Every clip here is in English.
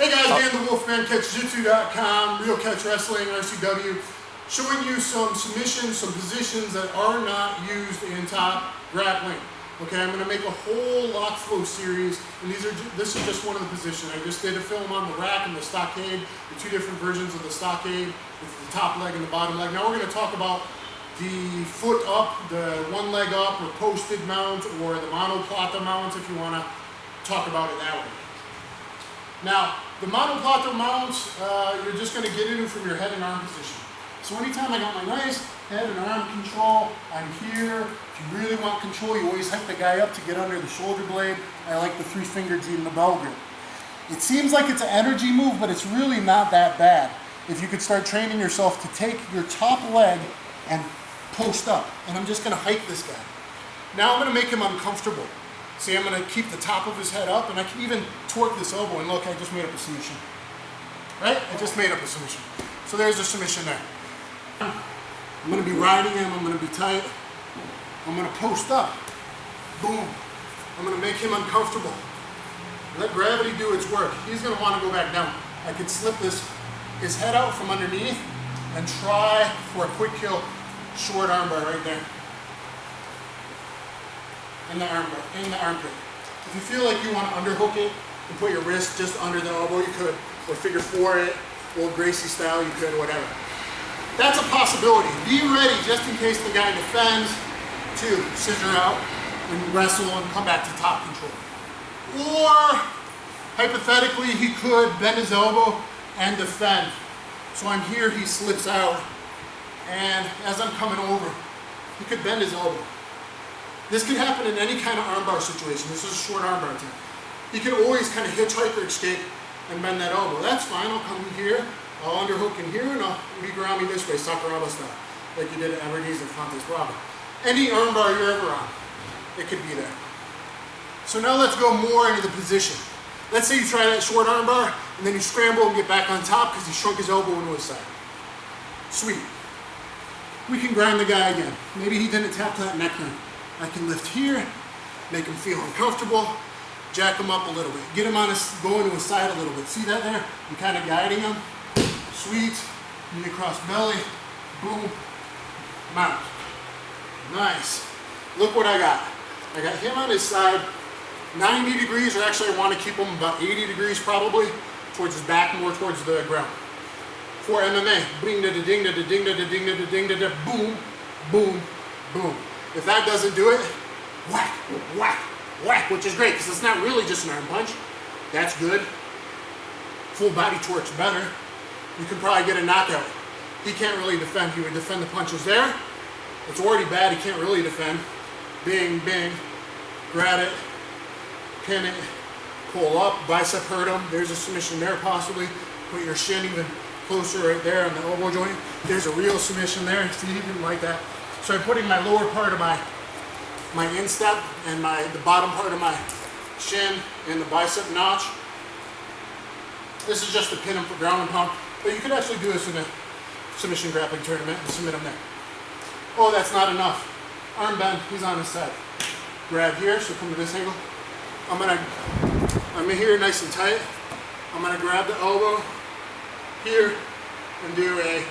Hey guys, Dan The Wolfman, Catch-Jitsu.com, Real Catch Wrestling, RCW, showing you some submissions, some positions that are not used in top grappling. Okay, I'm going to make a whole lock flow series, and this is just one of the positions. I just did a film on the rack and the stockade, the two different versions of the stockade, with the top leg and the bottom leg. Now we're going to talk about the foot up, the one leg up, or posted mount, or the monoplata mounts, if you want to talk about it that way. Now, the monoplata mounts, you're just going to get into from your head and arm position. So anytime I got my nice head and arm control, I'm here. If you really want control, you always hike the guy up to get under the shoulder blade. I like the 3-finger G and the bell grip. It seems like it's an energy move, but it's really not that bad. If you could start training yourself to take your top leg and post up. And I'm just going to hike this guy. Now I'm going to make him uncomfortable. See, I'm going to keep the top of his head up, and I can even torque this elbow, and look, I just made up a submission. Right? I just made up a submission. So there's a submission there. I'm going to be riding him, I'm going to be tight. I'm going to post up. Boom. I'm going to make him uncomfortable. Let gravity do its work. He's going to want to go back down. I could slip his head out from underneath and try for a quick kill short armbar right there. In the armpit. If you feel like you want to underhook it and put your wrist just under the elbow, you could. Or figure four it, old Gracie style, you could, whatever. That's a possibility. Be ready just in case the guy defends to scissor out and wrestle and come back to top control. Or, hypothetically, he could bend his elbow and defend. So I'm here, he slips out, and as I'm coming over, he could bend his elbow. This could happen in any kind of armbar situation. This is a short armbar too. He could always kind of hitchhike or escape and bend that elbow. That's fine. I'll come here, I'll underhook in here, and I'll reground me this way, Sakuraba style, like you did at Aberdeen's and Fontes Bravo. Any armbar you're ever on, it could be there. So now let's go more into the position. Let's say you try that short armbar, and then you scramble and get back on top because he shrunk his elbow into his side. Sweet. We can grind the guy again. Maybe he didn't tap that neckline. I can lift here, make him feel uncomfortable, jack him up a little bit, get him on go into his side a little bit. See that there? I'm kind of guiding him. Sweet. Knee across belly. Boom. Mount. Nice. Look what I got. I got him on his side, 90 degrees, or actually I want to keep him about 80 degrees probably, towards his back, more towards the ground. For MMA, bing da da ding da da ding da da ding da da ding da da, boom, boom, boom. If that doesn't do it, whack, whack, whack, which is great because it's not really just an arm punch. That's good. Full body torque's better. You can probably get a knockout. He can't really defend. He would defend the punches there. It's already bad. He can't really defend. Bing, bing, grab it, pin it, pull up, bicep hurt him. There's a submission there possibly. Put your shin even closer right there on the elbow joint. There's a real submission there. See, he didn't like that. So I'm putting my lower part of my instep and the bottom part of my shin in the bicep notch. This is just to pin him for ground and pound, but you could actually do this in a submission grappling tournament and submit him there. Oh, that's not enough. Arm bend, he's on his side. Grab here, so come to this angle. I'm here nice and tight. I'm gonna grab the elbow here and do a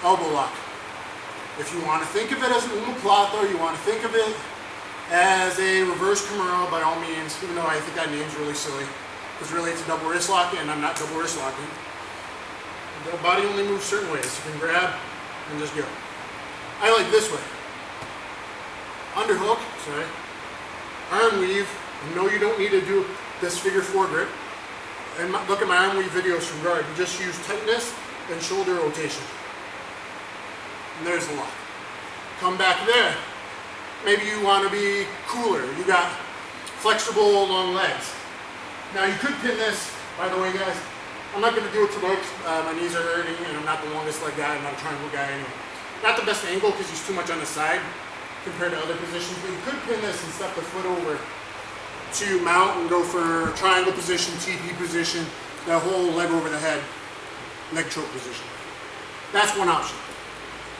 elbow lock. If you want to think of it as an Monoplata, you want to think of it as a reverse Kimura, by all means, even though I think that name's really silly, because really it's a double wrist lock, and I'm not double wrist locking. The body only moves certain ways. You can grab and just go. I like this way. Underhook, sorry. Arm weave. No, you don't need to do this figure four grip. And look at my arm weave videos from guard. You just use tightness and shoulder rotation. And there's the lock. Come back there. Maybe you want to be cooler. You got flexible long legs. Now you could pin this, by the way guys, I'm not going to do it today because my knees are hurting and I'm not the longest leg guy, I'm not a triangle guy anyway. Not the best angle because he's too much on the side compared to other positions, but you could pin this and step the foot over to mount and go for triangle position, TP position, that whole leg over the head, leg choke position. That's one option.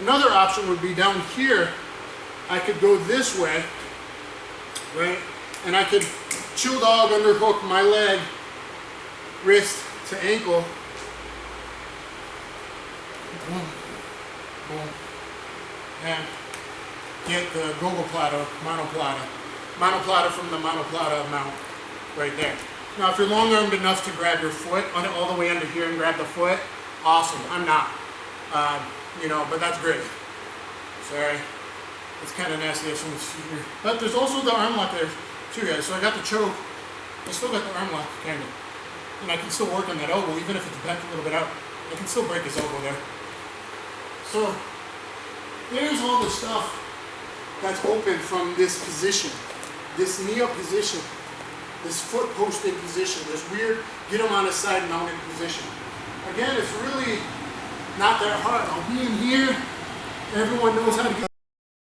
Another option would be down here, I could go this way, right? And I could chill dog underhook my leg wrist to ankle. Boom, boom, and get the Monoplata, Monoplata from the Monoplata mount right there. Now, if you're long-armed enough to grab your foot all the way under here and grab the foot, awesome. I'm not, you know, but that's great. Sorry, it's kind of nasty if someone's feet here. But there's also the arm lock there too, guys. So I got the choke. I still got the arm lock, kind of, and I can still work on that elbow, even if it's bent a little bit out. I can still break his elbow there. So there's all the stuff that's open from this position, this knee-up position, this foot posted position, this weird get him on his side mounted position. Again, it's really not that hard. I'll be in here. Everyone knows how to get